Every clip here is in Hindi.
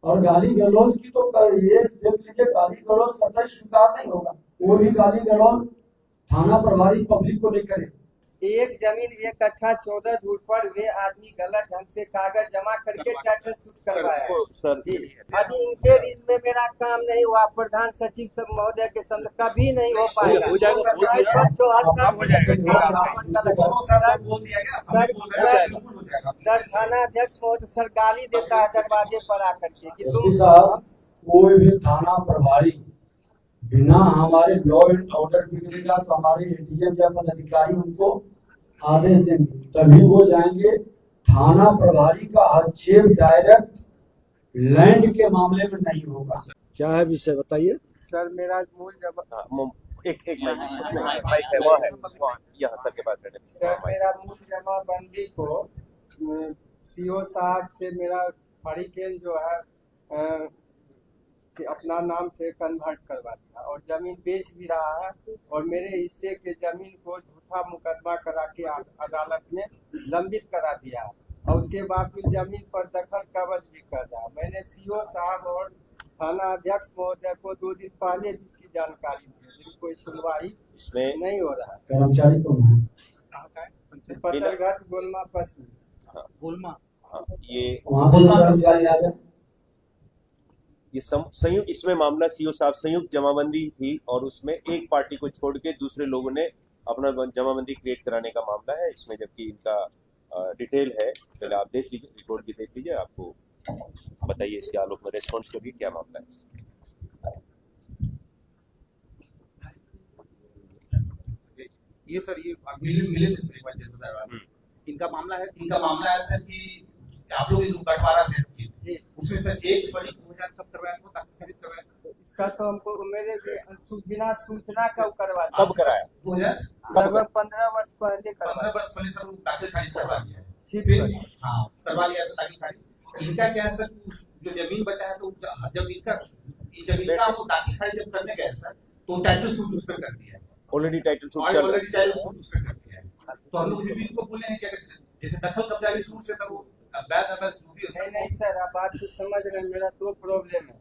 और गाली गलौज की तो ये देख लीजिए, गाली गलौज कतई स्वीकार नहीं होगा। कोई भी गाली गलौज थाना प्रभारी पब्लिक को नहीं करे। एक जमीन 1 कट्ठा 14 धूर पर वे आदमी गलत ढंग से कागज जमा करके टाइटल शूट करवाया सर जी। अभी इनके रीज में मेरा काम नहीं हुआ, प्रधान सचिव सब महोदय के संग कभी नहीं हो पाएगा। हो जाएगा, सर थाना अध्यक्ष महोदय सर गाली देता है दरवाजे पर आकर के कि तुम साहब, कोई भी थाना प्रभारी बिना हमारे लॉ एंड ऑर्डर बिगड़ेगा तो हमारे एडीएम या पदाधिकारी उनको आदेश देंगे, तभी वो जाएंगे। थाना प्रभारी का हस्तक्षेप डायरेक्ट लैंड के मामले में नहीं होगा। क्या है विषय बताइए सर। मेरा मूल जब एक माइक है, वहाँ है, यहाँ सर के पास बैठे। सर मेरा मूल जमाबंदी को सीओ साहब से मेरा हरिकेन जो है कि अपना नाम से कन्वर्ट करवा दिया और जमीन बेच भी रहा है और मेरे हिस्से के जमीन को झूठा मुकदमा करा के अदालत में लंबित करा दिया और उसके बाद फिर जमीन पर दखल कब्ज भी कर रहा। मैंने सीओ साहब और थाना अध्यक्ष महोदय को 2 दिन पहले भी इसकी जानकारी दी, लेकिन कोई सुनवाई इसमें नहीं हो रहा है। कर्मचारी कौन है? पत्थरघाट गोलमा पश्चिम गोलमा, ये वहाँ पर कर्मचारी आ जाए। ये संयुक्त, इसमें मामला सीओ साहब संयुक्त जमाबंदी थी और उसमें एक पार्टी को छोड़ के दूसरे लोगों ने अपना जमाबंदी क्रिएट कराने का मामला है इसमें, जबकि इनका डिटेल है। पहले आप देख लीजिए, रिपोर्ट भी देख लीजिए, आपको बताइए इसके आलोक में रेस्पॉन्स करिए क्या मामला है। ये सर ये मिले थे सर, इनका मामला है सर कि आप लोग बंटवारा से उसमें सर 1 फरवरी 2000 कब करवाया था, खरीद करवाया था। इसका तो हमको मेरे बिना सूचना कब करवा कब कराया? 15 वर्ष पहले करवाया। 15 वर्ष पहले सर दाखिल खारिज करवा दिया है। हाँ करवा लिया सर दाखिल खारिज। इनका क्या है सर, जो जमीन बचा है तो जब इनका जमीन का वो दाखिल खारिज जब करने गए सर तो टाइटल सूट उस पर कर दिया है। ऑलरेडी टाइटल सूट उस पर कर दिया है। तो हम लोग फिर भी इनको बोले हैं कि जैसे दखल कब्जा भी सूट से सर वो नहीं सर, आप बात को समझ रहे हैं। मेरा 2 प्रॉब्लम है।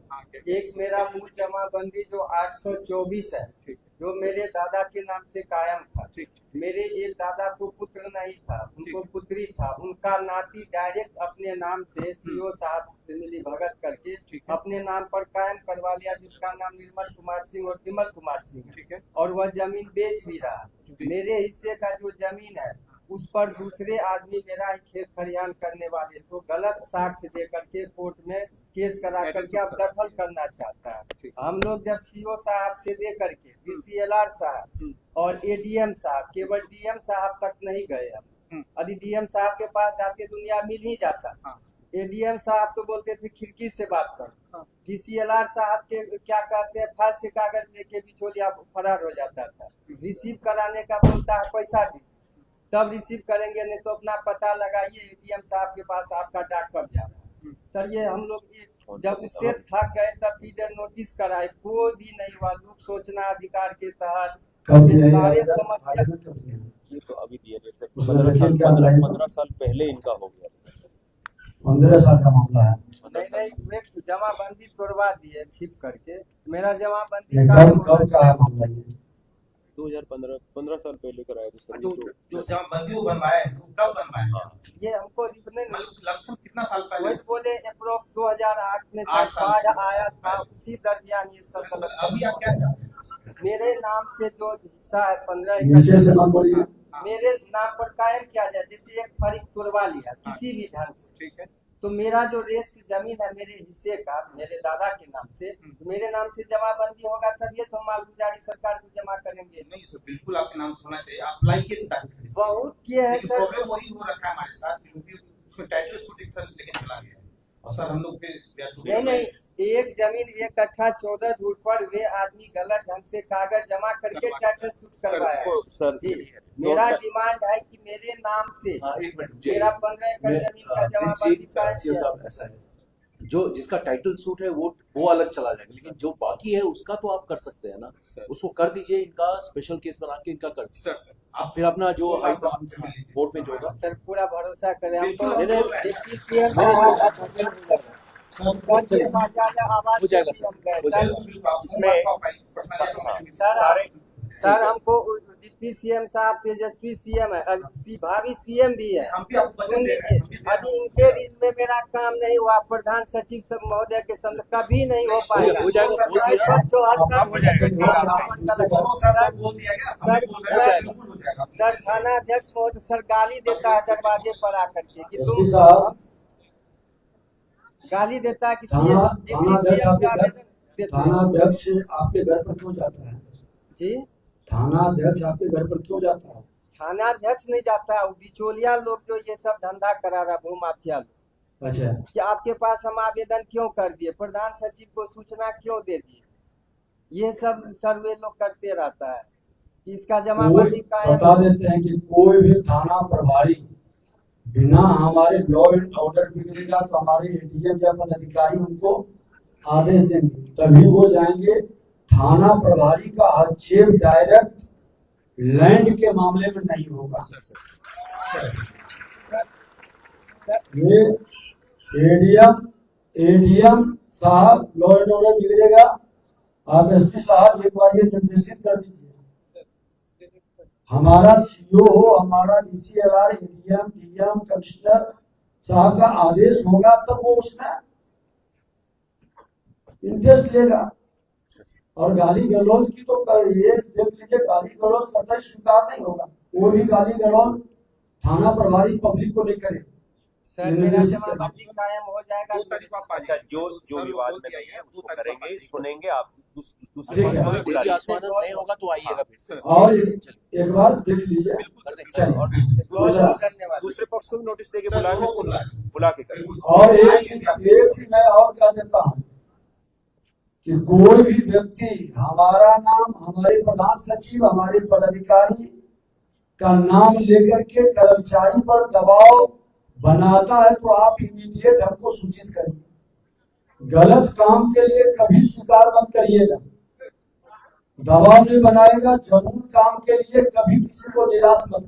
एक मेरा मूल जमाबंदी जो 824 है, जो मेरे दादा के नाम से कायम था। मेरे एक दादा को पुत्र नहीं था, उनको पुत्री था। उनका नाती डायरेक्ट अपने नाम से सीओ साहब से मिली भगत करके अपने नाम पर कायम करवा लिया, जिसका नाम निर्मल कुमार सिंह और विमल कुमार सिंह है। और वह जमीन बेच भी रहा। मेरे हिस्से का जो जमीन है उस पर दूसरे आदमी मेरा खेत खलिहान करने वाले तो गलत साक्ष्य दे करके कोर्ट में केस करा करके अब दखल करना चाहता है। हम लोग जब सीओ साहब से लेकर के डीसीएलआर साहब और एडीएम साहब, केवल डीएम साहब तक नहीं गए हम। यदि डीएम साहब के पास जाके दुनिया मिल ही जाता। एडीएम साहब तो बोलते थे खिड़की से बात कर। डीसीएलआर साहब के क्या कहते हैं, फाइल से कागज लेके बिचौलिया फरार हो जाता था। रिसीव कराने का बोलता है पैसा दी तब रिसीव करेंगे, नहीं तो अपना पता लगाइए एडीएम साहब के पास आपका डाक कब जा रहा है। सर ये हम लोग जब उससे थक गए तब फीडर नोटिस कराए, कोई भी नहीं हुआ। लोक सूचना अधिकार के तहत सारे समस्या ये तो अभी दिया जैसे 15 साल पहले इनका हो गया। 15 साल का मामला है। नहीं जमाबंदी तोड़वा दिए छिप करके। मेरा जमाबंदी कब का है मामला ये? 2015 साल पहले कराया था। जो जमाबंदी वो बनवाए कब बनवाए? ये हमको लमसम कितना साल पहले? वही बोले अप्रोक्स 2008 में बाढ़ आया था, उसी दरमियान ये सब। अभी आप क्या चाहते हैं? मेरे नाम से जो हिस्सा है 15 नीचे से मत बोलिए। मेरे नाम पर कायम किया जाए। जैसे एक फरीक तुड़वा लिया किसी भी ढंग से, ठीक है, तो मेरा जो रेस्ट जमीन है मेरे हिस्से का मेरे दादा के नाम से, मेरे नाम से जमाबंदी होगा तब ये तो मालगुजारी सरकार को जमा करेंगे। नहीं सर, बिल्कुल आपके नाम होना चाहिए। आप अप्लाई किए थे? बहुत किए हैं सर। प्रॉब्लम वही हो रखा है हमारे साथ, क्योंकि उसमें टाइटल शूटिंग सर लेके चला गया है और सर हम लोग नहीं एक जमीन 1 कट्ठा 14 धूर पर वे आदमी गलत ढंग से कागज जमा करके टाइटल शूट करवाया सर जी। मेरा डिमांड है कि मेरे नाम से मेरा 15 एकड़ जमीन का जमाबंदी ऐसा है जो जिसका टाइटल सूट है वो अलग चला जाएगा, लेकिन जो बाकी है उसका तो आप कर सकते हैं ना, उसको कर दीजिए। इनका स्पेशल केस बना के इनका कर दीजिए सर। आप फिर अपना जो कोर्ट में जो होगा सर पूरा भरोसा करें हम तो। आवाज हो जाएगा सर, हो जाएगा। सारे सर हमको डिप्टी सीएम साहब तेजस्वी सीएम है, भावी सीएम भी है। हम भी आपको सुन वचन दे रहे हैं, हम भी लीजिए, अभी इनके रीज में मेरा काम नहीं हुआ, प्रधान सचिव सब महोदय के संग कभी नहीं हो पाएगा। हो जाएगा, बोल दिया। हो जाएगा। सर थाना अध्यक्ष महोदय सर गाली देता है दरवाजे पर आकर के कि तुम एसपी साहब गाली देता है कि थाना डिप्टी अध्यक्ष सीएम का आपके घर आवेदन देते थाना हैं। अध्यक्ष आपके घर पर क्यों जाता है? जी थाना अध्यक्ष आपके घर पर क्यों जाता है? थाना अध्यक्ष नहीं जाता है, वो बिचौलिया लोग जो ये सब धंधा करा रहा भूमाफिया लोग, अच्छा, कि आपके पास हम आवेदन क्यों कर दिए, प्रधान सचिव को सूचना क्यों दे दिए, ये सब सर्वे लोग करते रहता है। इसका जमाबंदी कोई बता देते हैं कि कोई भी थाना प्रभारी बिना हमारे लॉ एंड ऑर्डर बिगड़ेगा तो हमारे एडीएम या पदाधिकारी उनको आदेश देंगे, तभी वो जाएंगे। थाना प्रभारी का हस्तक्षेप डायरेक्ट लैंड के मामले में नहीं होगा। ये एडीएम साहब लॉ एंड ऑर्डर बिगड़ेगा, आप एसपी साहब एक बार ये निर्देशित कर दीजिए। हमारा सीओ हो, हमारा डीसीएलआर, एडीएम, डीएम, कमिश्नर साहब का आदेश होगा तब वो उसमें इंटरेस्ट लेगा। और गाली गलौज की तो ये देख लीजिए, गाली गलौज कतई स्वीकार नहीं होगा। कोई भी गाली गलौज थाना प्रभारी पब्लिक को नहीं करे। सर मेरा जमाबंदी कायम हो जाएगा। अच्छा, जो विवाद में नहीं है उसको करेंगे, सुनेंगे। आप दूसरे ठीक है। पक्ष को बुला यदि लीजिए। आसमानन नहीं होगा तो आइएगा फिर से। और एक बार देख लीजिए। चलिए। दूसरे पक्ष को भी नोटिस देके बुला के करेंगे। और एक चीज मैं और कह देता हूँ कि कोई भी व्यक्ति हमारा नाम, हमारे प्रधान सचिव, हमारे पदाधिकारी का नाम लेकर के कर्मचारी पर दबाव बनाता है तो आप इमीडिएट हमको सूचित करिए। गलत काम के लिए कभी स्वीकार मत करिएगा। दबाव नहीं बनाएगा, जरूर काम के लिए कभी किसी को निराश मत